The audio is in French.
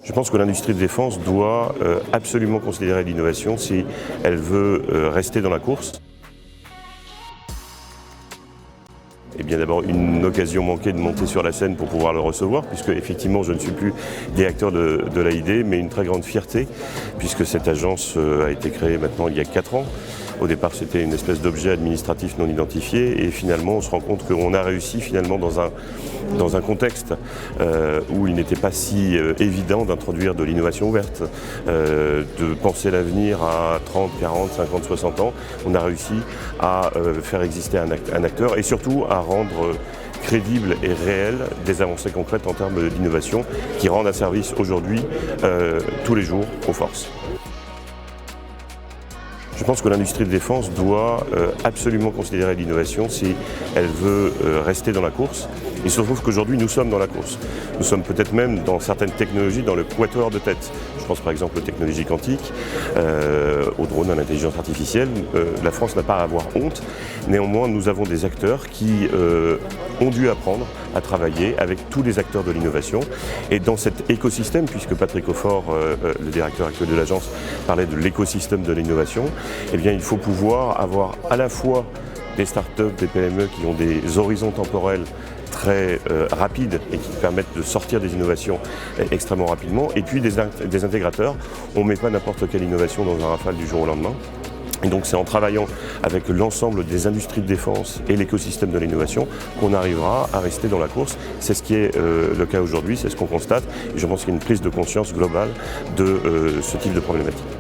Je pense que l'industrie de défense doit absolument considérer l'innovation si elle veut rester dans la course. Et bien d'abord une occasion manquée de monter sur la scène pour pouvoir le recevoir, puisque effectivement je ne suis plus directeur de l'AID, mais une très grande fierté, puisque cette agence a été créée maintenant il y a 4 ans. Au départ c'était une espèce d'objet administratif non identifié, et finalement on se rend compte qu'on a réussi finalement dans un contexte où il n'était pas si évident d'introduire de l'innovation ouverte, de penser l'avenir à 30, 40, 50, 60 ans. On a réussi à faire exister un acteur et surtout à rendre crédibles et réelles des avancées concrètes en termes d'innovation qui rendent un service aujourd'hui tous les jours aux forces. Je pense que l'industrie de défense doit absolument considérer l'innovation si elle veut rester dans la course. Il se trouve qu'aujourd'hui nous sommes dans la course. Nous sommes peut-être même dans certaines technologies dans le quatuor de tête. Je pense par exemple aux technologies quantiques, aux drones, à l'intelligence artificielle. La France n'a pas à avoir honte. Néanmoins, nous avons des acteurs qui ont dû apprendre à travailler avec tous les acteurs de l'innovation. Et dans cet écosystème, puisque Patrick Aufort, le directeur actuel de l'agence, parlait de l'écosystème de l'innovation, eh bien, il faut pouvoir avoir à la fois des startups, des PME qui ont des horizons temporels très rapides et qui permettent de sortir des innovations extrêmement rapidement, et puis des intégrateurs. On ne met pas n'importe quelle innovation dans un rafale du jour au lendemain. Et donc c'est en travaillant avec l'ensemble des industries de défense et l'écosystème de l'innovation qu'on arrivera à rester dans la course. C'est ce qui est le cas aujourd'hui, c'est ce qu'on constate, et je pense qu'il y a une prise de conscience globale de ce type de problématique.